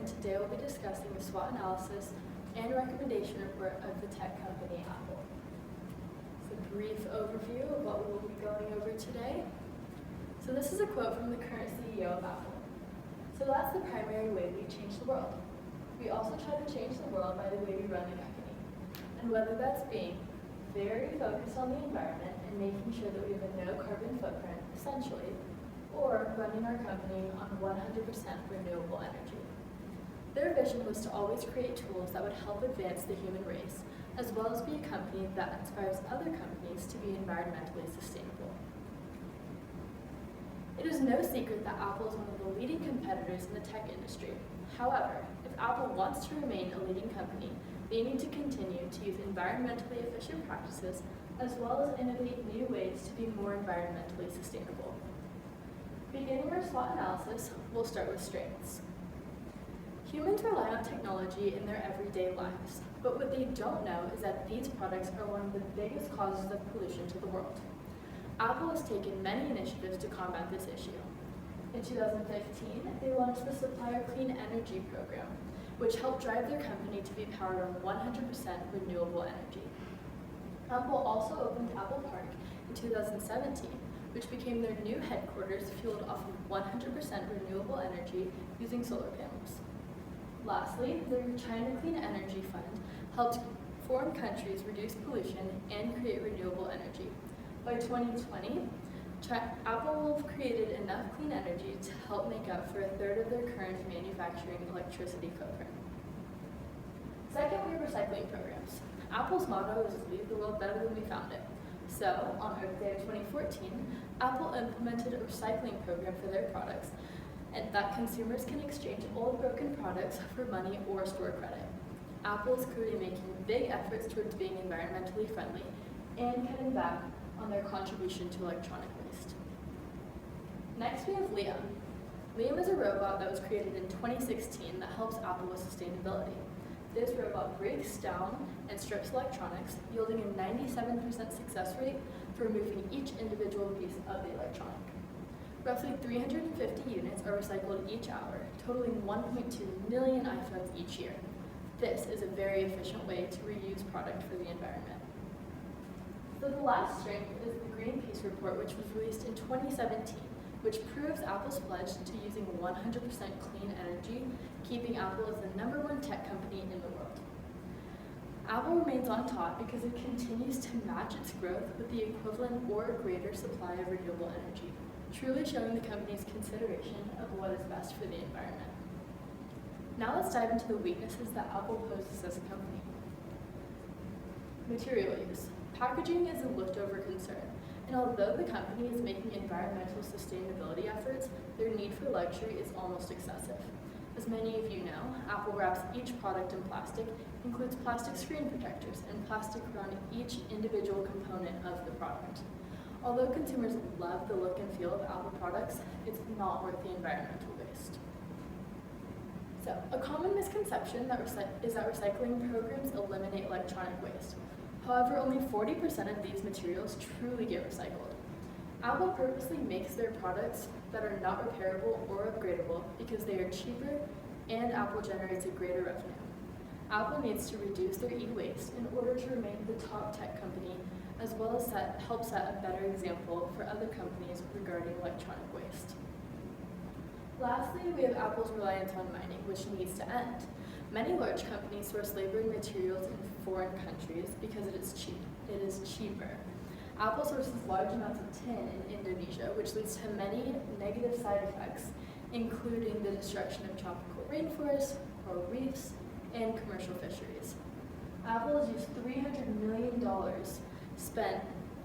today we'll be discussing the SWOT analysis and recommendation report of the tech company Apple. It's a brief overview of what we will be going over today. So this is a quote from the current CEO of Apple. So that's the primary way we change the world. We also try to change the world by the way we run the company. And whether that's being very focused on the environment and making sure that we have a no carbon footprint, essentially, or running our company on 100% renewable energy. Their vision was to always create tools that would help advance the human race, as well as be a company that inspires other companies to be environmentally sustainable. It is no secret that Apple is one of the leading competitors in the tech industry. However, if Apple wants to remain a leading company, they need to continue to use environmentally efficient practices, as well as innovate new ways to be more environmentally sustainable. Beginning our SWOT analysis, we'll start with strengths. Humans rely on technology in their everyday lives, but what they don't know is that these products are one of the biggest causes of pollution to the world. Apple has taken many initiatives to combat this issue. In 2015, they launched the Supplier Clean Energy Program, which helped drive their company to be powered on 100% renewable energy. Apple also opened Apple Park in 2017, which became their new headquarters fueled off of 100% renewable energy using solar panels. Lastly, their China Clean Energy Fund helped foreign countries reduce pollution and create renewable energy. By 2020, Apple will have created enough clean energy to help make up for a third of their current manufacturing electricity footprint. Second, we have recycling programs. Apple's motto is leave the world better than we found it. So, on Earth Day of 2014, Apple implemented a recycling program for their products, and that consumers can exchange old broken products for money or store credit. Apple is clearly making big efforts towards being environmentally friendly and cutting back on their contribution to electronic waste. Next, we have Liam. Liam is a robot that was created in 2016 that helps Apple with sustainability. This robot breaks down and strips electronics, yielding a 97% success rate for removing each individual piece of the electronic. Roughly 350 units are recycled each hour, totaling 1.2 million iPhones each year. This is a very efficient way to reuse product for the environment. So the last strength is the Greenpeace report, which was released in 2017, which proves Apple's pledge to using 100% clean energy, keeping Apple as the #1 tech company in the world. Apple remains on top because it continues to match its growth with the equivalent or greater supply of renewable energy, truly showing the company's consideration of what is best for the environment. Now let's dive into the weaknesses that Apple poses as a company. Material use. Packaging is a looked-over concern, and although the company is making environmental sustainability efforts, their need for luxury is almost excessive. As many of you know, Apple wraps each product in plastic, includes plastic screen protectors, and plastic around each individual component of the product. Although consumers love the look and feel of Apple products, it's not worth the environmental waste. So, a common misconception is that recycling programs eliminate electronic waste. However, only 40% of these materials truly get recycled. Apple purposely makes their products that are not repairable or upgradable because they are cheaper and Apple generates a greater revenue. Apple needs to reduce their e-waste in order to remain the top tech company, as well as help set a better example for other companies regarding electronic waste. Lastly, we have Apple's reliance on mining, which needs to end. Many large companies source labor and materials in foreign countries because it is cheaper. Apple sources large amounts of tin in Indonesia, which leads to many negative side effects, including the destruction of tropical rainforests, coral reefs, and commercial fisheries. Apple has used $300 million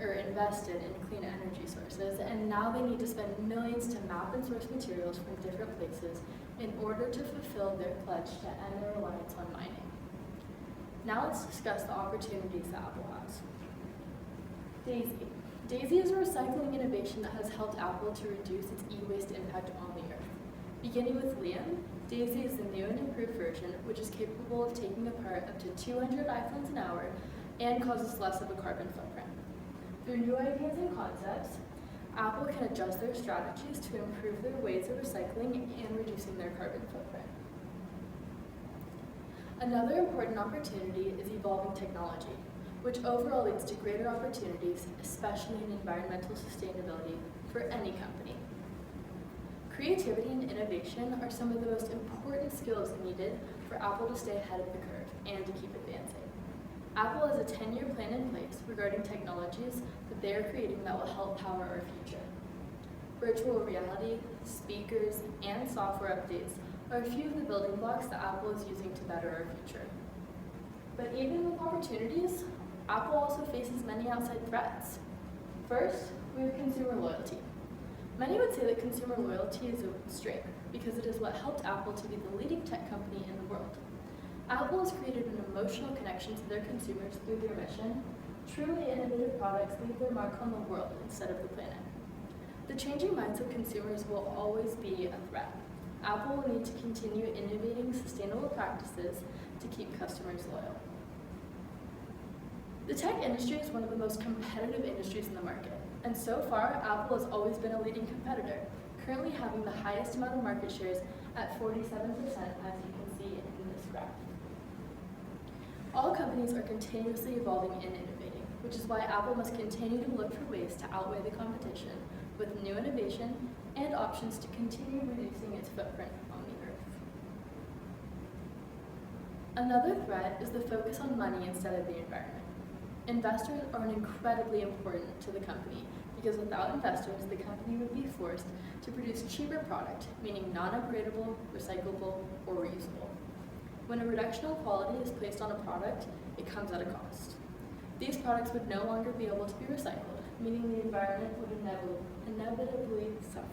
invested in clean energy sources, and now they need to spend millions to map and source materials from different places in order to fulfill their pledge to end their reliance on mining. Now let's discuss the opportunities that Apple has. Daisy. Daisy is a recycling innovation that has helped Apple to reduce its e-waste impact on the earth. Beginning with Liam, Daisy is the new and improved version, which is capable of taking apart up to 200 iPhones an hour and causes less of a carbon footprint. Through new ideas and concepts, Apple can adjust their strategies to improve their ways of recycling and reducing their carbon footprint. Another important opportunity is evolving technology, which overall leads to greater opportunities, especially in environmental sustainability for any company. Creativity and innovation are some of the most important skills needed for Apple to stay ahead of the curve and to keep advancing. Apple has a 10-year plan in place regarding technologies that they are creating that will help power our future. Virtual reality, speakers, and software updates are a few of the building blocks that Apple is using to better our future. But even with opportunities, Apple also faces many outside threats. First, we have consumer loyalty. Many would say that consumer loyalty is a strength because it is what helped Apple to be the leading tech company in the world. Apple has created an emotional connection to their consumers through their mission. Truly innovative products leave their mark on the world instead of the planet. The changing minds of consumers will always be a threat. Apple will need to continue innovating sustainable practices to keep customers loyal. The tech industry is one of the most competitive industries in the market, and so far, Apple has always been a leading competitor, currently having the highest amount of market shares at 47%, as you can see in this graph. All companies are continuously evolving and innovating, which is why Apple must continue to look for ways to outweigh the competition with new innovation and options to continue reducing its footprint on the earth. Another threat is the focus on money instead of the environment. Investors are incredibly important to the company because without investors, the company would be forced to produce cheaper product, meaning non-upgradable, recyclable, or reusable. When a reduction in quality is placed on a product, it comes at a cost. These products would no longer be able to be recycled, meaning the environment would inevitably suffer.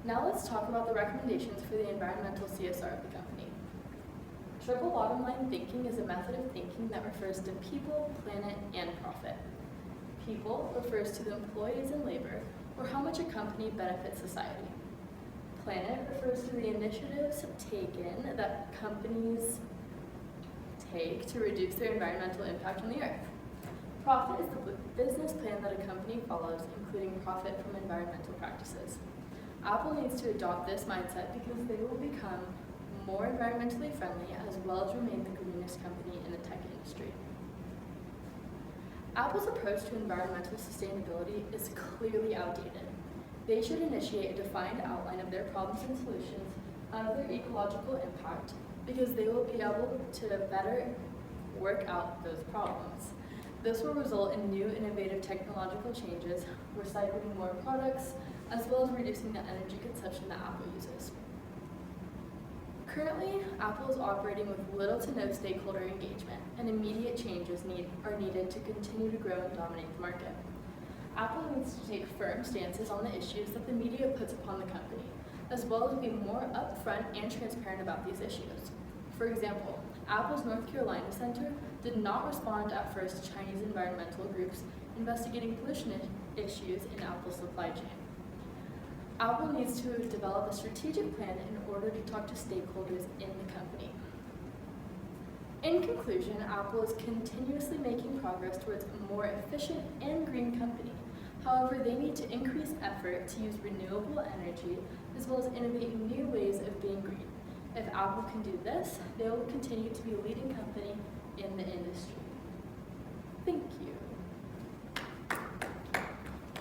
Now let's talk about the recommendations for the environmental CSR of the company. Triple bottom line thinking is a method of thinking that refers to people, planet, and profit. People refers to the employees and labor, or how much a company benefits society. Planet refers to the initiatives taken that companies take to reduce their environmental impact on the earth. Profit is the business plan that a company follows, including profit from environmental practices. Apple needs to adopt this mindset because they will become more environmentally friendly as well as remain the greenest company in the tech industry. Apple's approach to environmental sustainability is clearly outdated. They should initiate a defined outline of their problems and solutions of their ecological impact because they will be able to better work out those problems. This will result in new innovative technological changes, recycling more products, as well as reducing the energy consumption that Apple uses. Currently, Apple is operating with little to no stakeholder engagement, and immediate changes are needed to continue to grow and dominate the market. Apple needs to take firm stances on the issues that the media puts upon the company, as well as be more upfront and transparent about these issues. For example, Apple's North Carolina Center did not respond at first to Chinese environmental groups investigating pollution issues in Apple's supply chain. Apple needs to develop a strategic plan in order to talk to stakeholders in the company. In conclusion, Apple is continuously making progress towards a more efficient and green company. However, they need to increase effort to use renewable energy as well as innovate new ways of being green. If Apple can do this, they will continue to be a leading company in the industry. Thank you.